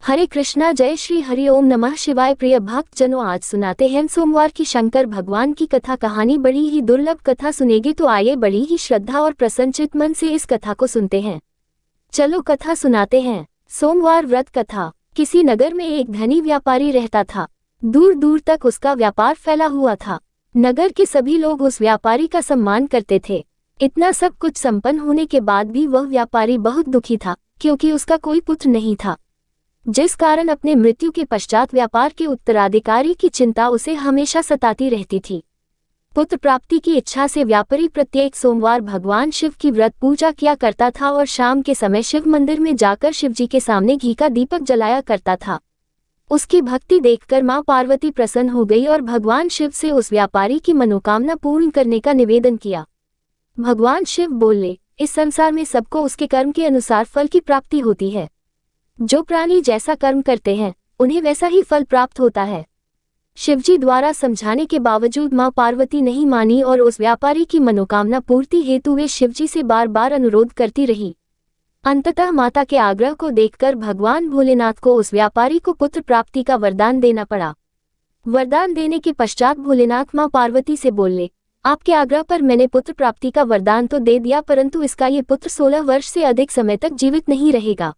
हरे कृष्णा, जय श्री हरि ओम नमः शिवाय। प्रिय भक्त जनों, आज सुनाते हैं सोमवार की शंकर भगवान की कथा। कहानी बड़ी ही दुर्लभ कथा सुनेगी तो आइए बड़ी ही श्रद्धा और प्रसन्नचित मन से इस कथा को सुनते हैं। चलो कथा सुनाते हैं। सोमवार व्रत कथा। किसी नगर में एक धनी व्यापारी रहता था। दूर दूर तक उसका व्यापार फैला हुआ था। नगर के सभी लोग उस व्यापारी का सम्मान करते थे। इतना सब कुछ संपन्न होने के बाद भी वह व्यापारी बहुत दुखी था, क्योंकि उसका कोई पुत्र नहीं था, जिस कारण अपने मृत्यु के पश्चात व्यापार के उत्तराधिकारी की चिंता उसे हमेशा सताती रहती थी। पुत्र प्राप्ति की इच्छा से व्यापारी प्रत्येक सोमवार भगवान शिव की व्रत पूजा किया करता था और शाम के समय शिव मंदिर में जाकर शिवजी के सामने घी का दीपक जलाया करता था। उसकी भक्ति देखकर मां पार्वती प्रसन्न हो गई और भगवान शिव से उस व्यापारी की मनोकामना पूर्ण करने का निवेदन किया। भगवान शिव बोले, इस संसार में सबको उसके कर्म के अनुसार फल की प्राप्ति होती है। जो प्राणी जैसा कर्म करते हैं उन्हें वैसा ही फल प्राप्त होता है। शिवजी द्वारा समझाने के बावजूद मां पार्वती नहीं मानी और उस व्यापारी की मनोकामना पूर्ति हेतु वे शिवजी से बार बार अनुरोध करती रही। अंततः माता के आग्रह को देखकर भगवान भोलेनाथ को उस व्यापारी को पुत्र प्राप्ति का वरदान देना पड़ा। वरदान देने के पश्चात भोलेनाथ मां पार्वती से बोले, आपके आग्रह पर मैंने पुत्र प्राप्ति का वरदान तो दे दिया, परंतु इसका ये पुत्र 16 वर्ष से अधिक समय तक जीवित नहीं रहेगा।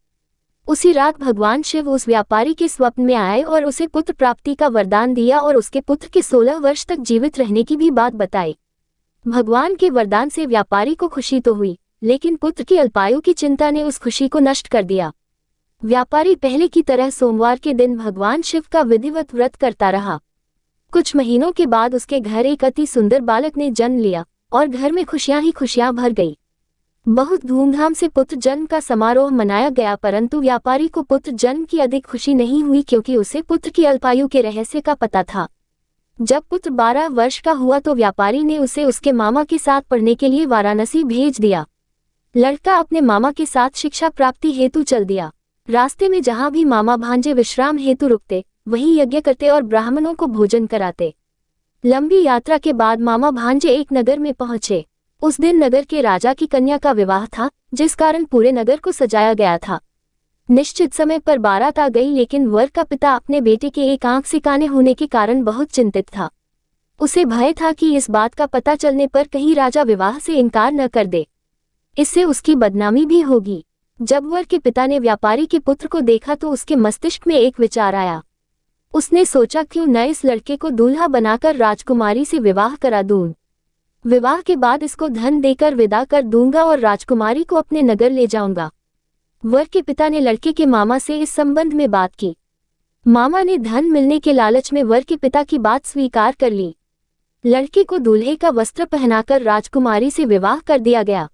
उसी रात भगवान शिव उस व्यापारी के स्वप्न में आए और उसे पुत्र प्राप्ति का वरदान दिया और उसके पुत्र के 16 वर्ष तक जीवित रहने की भी बात बताई। भगवान के वरदान से व्यापारी को खुशी तो हुई, लेकिन पुत्र की अल्पायु की चिंता ने उस खुशी को नष्ट कर दिया। व्यापारी पहले की तरह सोमवार के दिन भगवान शिव का विधिवत व्रत करता रहा। कुछ महीनों के बाद उसके घर एक अति सुंदर बालक ने जन्म लिया और घर में खुशियां ही खुशियां भर गई। बहुत धूमधाम से पुत्र जन्म का समारोह मनाया गया, परंतु व्यापारी को पुत्र जन्म की अधिक खुशी नहीं हुई, क्योंकि उसे पुत्र की अल्पायु के रहस्य का पता था। जब पुत्र 12 वर्ष का हुआ तो व्यापारी ने उसे उसके मामा के साथ पढ़ने के लिए वाराणसी भेज दिया। लड़का अपने मामा के साथ शिक्षा प्राप्ति हेतु चल दिया। रास्ते में जहां भी मामा भांजे विश्राम हेतु रुकते, वहीं यज्ञ करते और ब्राह्मणों को भोजन कराते। लंबी यात्रा के बाद मामा भांजे एक नगर में पहुंचे। उस दिन नगर के राजा की कन्या का विवाह था, जिस कारण पूरे नगर को सजाया गया था। निश्चित समय पर बारात आ गई, लेकिन वर का पिता अपने बेटे के एक आंख से काने होने के कारण बहुत चिंतित था। उसे भय था कि इस बात का पता चलने पर कहीं राजा विवाह से इनकार न कर दे, इससे उसकी बदनामी भी होगी। जब वर के पिता ने व्यापारी के पुत्र को देखा तो उसके मस्तिष्क में एक विचार आया। उसने सोचा, क्यों न इस लड़के को दूल्हा बनाकर राजकुमारी से विवाह करा दूं। विवाह के बाद इसको धन देकर विदा कर दूंगा और राजकुमारी को अपने नगर ले जाऊंगा। वर के पिता ने लड़के के मामा से इस संबंध में बात की। मामा ने धन मिलने के लालच में वर के पिता की बात स्वीकार कर ली। लड़के को दूल्हे का वस्त्र पहनाकर राजकुमारी से विवाह कर दिया गया।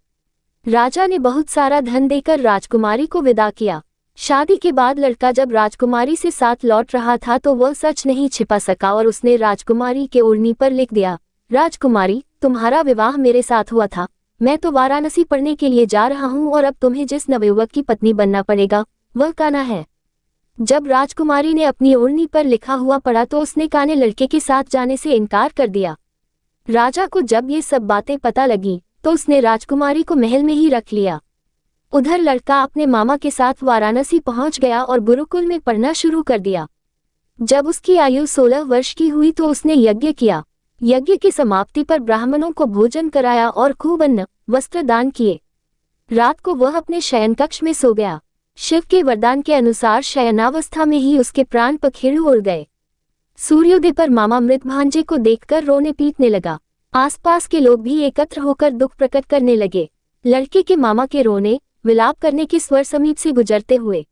राजा ने बहुत सारा धन देकर राजकुमारी को विदा किया। शादी के बाद लड़का जब राजकुमारी से साथ लौट रहा था तो वह सच नहीं छिपा सका और उसने राजकुमारी के ओढ़नी पर लिख दिया, राजकुमारी, तुम्हारा विवाह मेरे साथ हुआ था। मैं तो वाराणसी पढ़ने के लिए जा रहा हूँ और अब तुम्हें जिस नवयुवक की पत्नी बनना पड़ेगा वह कान्हा है। जब राजकुमारी ने अपनी ओढ़नी पर लिखा हुआ पढ़ा तो उसने कान्हे लड़के के साथ जाने से इनकार कर दिया। राजा को जब ये सब बातें पता लगी तो उसने राजकुमारी को महल में ही रख लिया। उधर लड़का अपने मामा के साथ वाराणसी पहुंच गया और गुरुकुल में पढ़ना शुरू कर दिया। जब उसकी आयु 16 वर्ष की हुई तो उसने यज्ञ किया। यज्ञ की समाप्ति पर ब्राह्मणों को भोजन कराया और खूब अन्न वस्त्र दान किए। रात को वह अपने शयन कक्ष में सो गया। शिव के वरदान के अनुसार शयनावस्था में ही उसके प्राण पखेरु उड़ गए। सूर्योदय पर मामा मृत भांजे को देखकर रोने पीटने लगा। आसपास के लोग भी एकत्र होकर दुख प्रकट करने लगे। लड़के के मामा के रोने विलाप करने के स्वर समीप से गुजरते हुए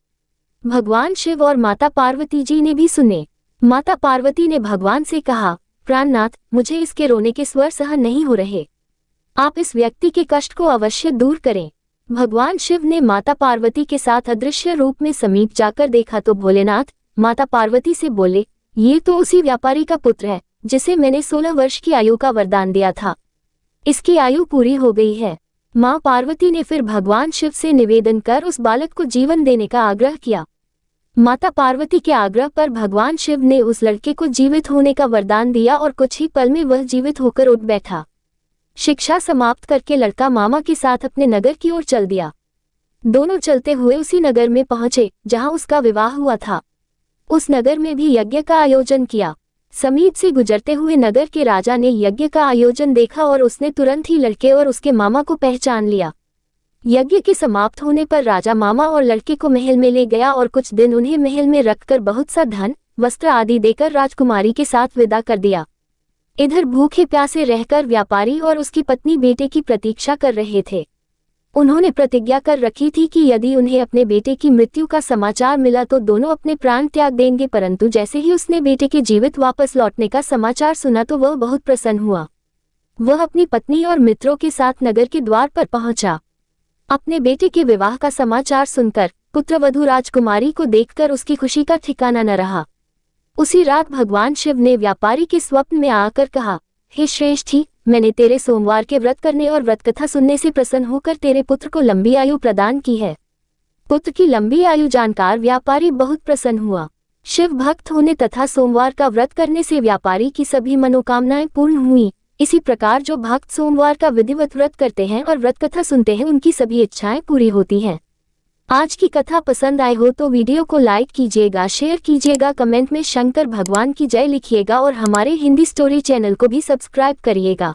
भगवान शिव और माता पार्वती जी ने भी सुने। माता पार्वती ने भगवान से कहा, प्राणनाथ, मुझे इसके रोने के स्वर सहन नहीं हो रहे। आप इस व्यक्ति के कष्ट को अवश्य दूर करें। भगवान शिव ने माता पार्वती के साथ अदृश्य रूप में समीप जाकर देखा तो भोलेनाथ माता पार्वती से बोले, ये तो उसी व्यापारी का पुत्र है जिसे मैंने 16 वर्ष की आयु का वरदान दिया था। इसकी आयु पूरी हो गई है। मां पार्वती ने फिर भगवान शिव से निवेदन कर उस बालक को जीवन देने का आग्रह किया। माता पार्वती के आग्रह पर भगवान शिव ने उस लड़के को जीवित होने का वरदान दिया और कुछ ही पल में वह जीवित होकर उठ बैठा। शिक्षा समाप्त करके लड़का मामा के साथ अपने नगर की ओर चल दिया। दोनों चलते हुए उसी नगर में पहुंचे जहां उसका विवाह हुआ था। उस नगर में भी यज्ञ का आयोजन किया। समीप से गुजरते हुए नगर के राजा ने यज्ञ का आयोजन देखा और उसने तुरंत ही लड़के और उसके मामा को पहचान लिया। यज्ञ के समाप्त होने पर राजा मामा और लड़के को महल में ले गया और कुछ दिन उन्हें महल में रखकर बहुत सा धन, वस्त्र आदि देकर राजकुमारी के साथ विदा कर दिया। इधर भूखे प्यासे रहकर व्यापारी और उसकी पत्नी बेटे की प्रतीक्षा कर रहे थे। उन्होंने प्रतिज्ञा कर रखी थी कि यदि उन्हें अपने बेटे की मृत्यु का समाचार मिला तो दोनों अपने प्राण त्याग देंगे, परंतु जैसे ही उसने बेटे के जीवित वापस लौटने का समाचार सुना तो वह बहुत प्रसन्न हुआ। वह अपनी पत्नी और मित्रों के साथ नगर के द्वार पर पहुंचा। अपने बेटे के विवाह का समाचार सुनकर पुत्रवधू राजकुमारी को देखकर उसकी खुशी का ठिकाना न रहा। उसी रात भगवान शिव ने व्यापारी के स्वप्न में आकर कहा, हे श्रेष्ठी, मैंने तेरे सोमवार के व्रत करने और व्रत कथा सुनने से प्रसन्न होकर तेरे पुत्र को लंबी आयु प्रदान की है। पुत्र की लंबी आयु जानकर व्यापारी बहुत प्रसन्न हुआ। शिव भक्त होने तथा सोमवार का व्रत करने से व्यापारी की सभी मनोकामनाएं पूर्ण हुई। इसी प्रकार जो भक्त सोमवार का विधिवत व्रत करते हैं और व्रत कथा सुनते हैं उनकी सभी इच्छाएं पूरी होती हैं। आज की कथा पसंद आई हो तो वीडियो को लाइक कीजिएगा, शेयर कीजिएगा, कमेंट में शंकर भगवान की जय लिखिएगा और हमारे हिंदी स्टोरी चैनल को भी सब्सक्राइब करिएगा।